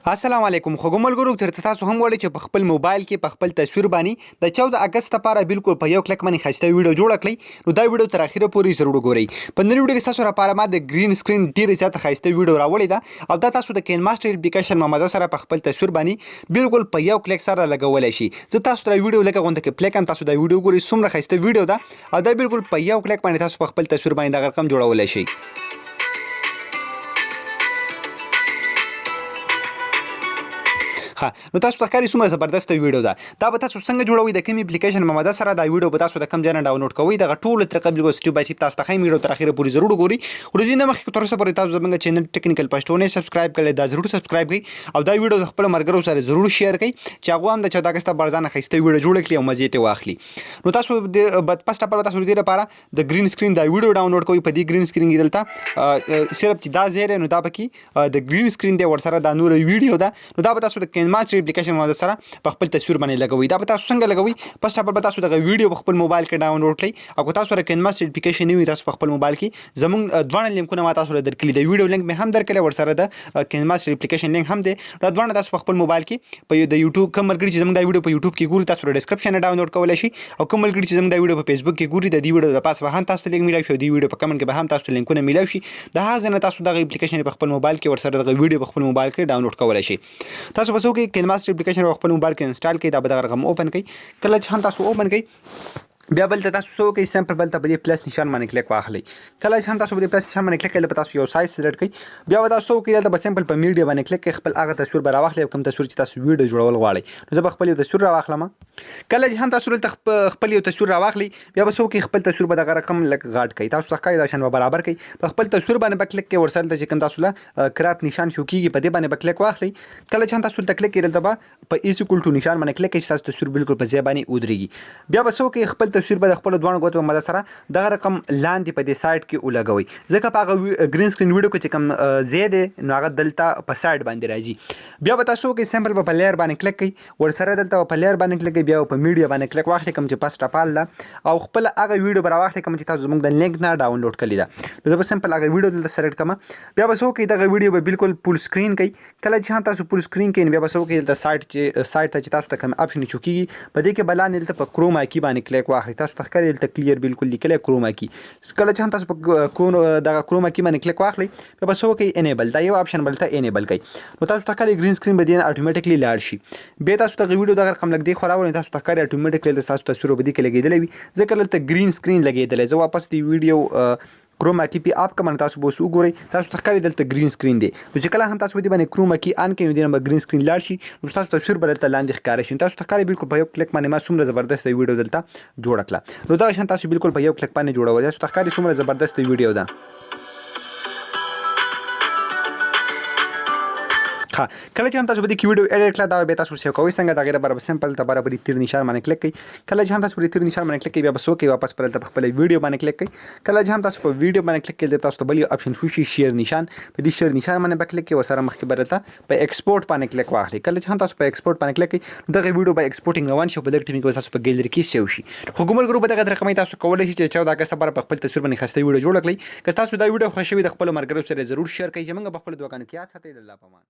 السلام علیکم خو ګملګرو تر تاسو هم وړي چې په خپل موبایل کې په خپل تصویر باندې د 14 اگست لپاره بالکل په یو کلیک باندې خسته ویډیو جوړ کړئ نو دا ویډیو تر اخره پورې ضرور وګورئ په نن ویډیو کې تاسو لپاره ما د ګرین سکرین ډیره زیاته خسته ویډیو راوړې ده او دا تاسو د کین ماستر اپلیکیشن ممازه سره په خپل تصویر باندې بالکل په یو کلیک سره لګولای شي زه تاسو ته ویډیو لکه غونډه کې پلی کوم تاسو دا ویډیو ګورئ څومره خسته ویډیو ده او دا بالکل په یو کلیک باندې تاسو په خپل تصویر باندې دا رقم جوړولای شئ نو تاسو ته ښکاري څومره زبردست ویډیو ده دا به تاسو څنګه جوړوئ د کوم اپلیکیشن ممازه سره دا ویډیو به تاسو د کوم ځای نه ډاونلوډ کوئ دغه ټوله طریقه بالکل سټیپ بای سټیپ تاسو ته ښیم ویډیو تر اخره پورې ضرور وګورئ ورځې نه مخکې تر اوسه پورې تاسو زموږ چینل ټیکنیکل پښتو سبسکرایب کړئ دا ضرور سبسکرایب کړئ او دا ویډیو د خپل ملګرو سره ضرور شیر کړئ چې هغه هم د 14 اگست پر ځان ښایسته ویډیو جوړ کړي او مزې ته واخلي نو تاسو د پسټ په تاسو دې لپاره د ګرین سکرین دا ویډیو ډاونلوډ کوئ په دې ګرین سکرین کې دلته صرف چې دا زیره نو دا پکې د ګرین سکرین دی ور سره دا نور ویډیو ده نو دا به تاسو د کین ماستر اپلیکیشن ممازه سره په خپل تصویر باندې لګوي دا به تاسو څنګه لګوي پس په تاسو دغه ویډیو په خپل موبایل کې ډاونلوډ کړئ او که تاسو سره کین ماستر اپلیکیشن نیوي تاسو په خپل موبایل کې زموږ دوه لینکونه ما تاسو ته درکړي د ویډیو لینک مې هم درکړی ور سره د کین ماستر اپلیکیشن لینک هم دی دا دوه تاسو په خپل موبایل کې په د یوټیوب کوم ملګری چې زموږ دا ویډیو په یوټیوب کې ګوري تاسو ډسکرپشن نه ډاونلوډ کولای شي او کوم ملګری چې زموږ دا ویډیو په فیسبوک کې ګوري د دې ویډیو د پاسه به هم تاسو لینک میلاوي شي د ویډیو په کمنټ کې به هم تاسو لینکونه میلاوي شي د هغه نه تاسو دغه اپلیکیشن په خپل موبایل کې ور سره دغه ویډیو په خپل موبایل کې ډاونلوډ کولای شي تاسو به څوک کین ماستر اپلیکیشن په خپل موبایل کې انسټال کړئ دا به دغه رقم اوپن کړئ کله چې هم تاسو اوپن کړئ بیا بل ته تاسو څوک سمپل بل ته په دې پلس نشان باندې کلیک واخلئ کله چې هم تاسو په دې پلس نشان باندې کلیک کړئ په تاسو یو سایز سلیکټ کړئ بیا به تاسو څوک دلته به سمپل په میډیا باندې کلیک کړئ خپل هغه تصویر به راواخلئ کوم تصویر چې تاسو ویډیو جوړول غواړئ نو زه به خپل یو تصویر راواخلم کله چې هم تاسو دلته خپل یو تصویر راواخلئ بیا به څوک خپل تصویر به دغه رقم لک غاټ کړئ تاسو ته ښکاري دا شان به برابر کړئ په خپل تصویر باندې به کلیک کړئ ورسره چې کوم تاسو له کراپ نشان شو کیږي په دې باندې به کلیک واخلئ کله چې هم تاسو ته کلیک کړئ دلته به په ایز ایکوال ټو نشان باندې کلیک کړئ تاسو تصویر بالکل په ځای باندې ودرېږي بیا به څوک خپل تصویر به خپل دوه غوټو مده سره دغه رقم لاندې په دې سایډ کې ولګوي ځکه په هغه ګرین سکرین ویډیو کې چې کوم زیاده نو هغه دلته په سایډ باندې راځي بیا به تاسو کې سمپل په لیر باندې کلیک کړئ ورسره دلته په لیر باندې کلیک کړئ بیا په میډیا باندې کلیک واخلئ کوم چې پسټ اپال ده او خپل هغه ویډیو بر واخلئ کوم چې تاسو زموږ د لینک نه ډاونلوډ کړی ده نو زه به سمپل هغه ویډیو دلته سلیکټ کړم بیا به څوک دغه ویډیو به بالکل فول سکرین کړئ کله چې تاسو فول سکرین کړئ بیا به څوک دلته سایډ ته چې تاسو ته کوم اپشن چوکیږي په دې کې بلان دلته په کروما کی باندې کلیک واخلئ تاسو ته ښکاري دلته کلیر بالکل لیکل کروما کی کله چې هم تاسو په دغه کروما کی باندې کلیک واخلئ بیا به څوک انیبل دا یو اپشن بلته انیبل کړئ نو تاسو ته ښکاري ګرین سکرین به دې اتوماتیکلی لاړ شي بیا تاسو ته ویډیو دغه رقم لګ دی خو راوړئ تاسو ته ښکاري اتوماتیکلی تاسو تصویر به دې کې لګېدلی وي ځکه دلته ګرین سکرین لګېدلی زه واپس دې ویډیو کروما کی پی اپ کوم تاسو به وګورئ تاسو ته ښکاري دلته ګرین سکرین دی نو چې کله هم تاسو دې باندې کروما کی ان کړئ نو دې به ګرین سکرین لاړ شي نو تاسو تصویر به دلته لاندې ښکاره شي تاسو ته ښکاري بالکل په یو کلیک باندې ما څومره زبردست ویډیو دلته جوړه کړه نو دا شان تاسو بالکل په یو کلیک باندې جوړوئ تاسو ته ښکاري څومره زبردست ویډیو ده کله چې هم تاسو په دې کې ویډیو اډیټ کړئ دا به تاسو سیو کوئ څنګه دا غیر برابر سمپل ته برابر تیر نشان باندې کلیک کړئ کله چې هم تاسو په تیر نشان باندې کلیک کړئ بیا به څوک واپس پر خپل ویډیو باندې کلیک کړئ کله چې هم تاسو په ویډیو باندې کلیک کړئ تاسو ته بل یو اپشن شو شي شیر نشان په دې شیر نشان باندې کلیک کړئ ورسره مخکې برته په ایکسپورټ باندې کلیک واخلئ کله چې هم تاسو په ایکسپورټ باندې کلیک کړئ دغه ویډیو به ایکسپورټینګ روان شي په دغه ټیم کې تاسو په ګیلری کې سیو شي خو ګومل ګروپ دغه رقم تاسو کولای شئ چې 14 اگست لپاره په خپل تصویر باندې خسته ویډیو جوړ کړئ که تاسو دا ویډیو خوښ شوی د خپل مرګرو سره ضرور شیر کړئ چې موږ په خپل دوکان کې یاد ساتئ الله پامان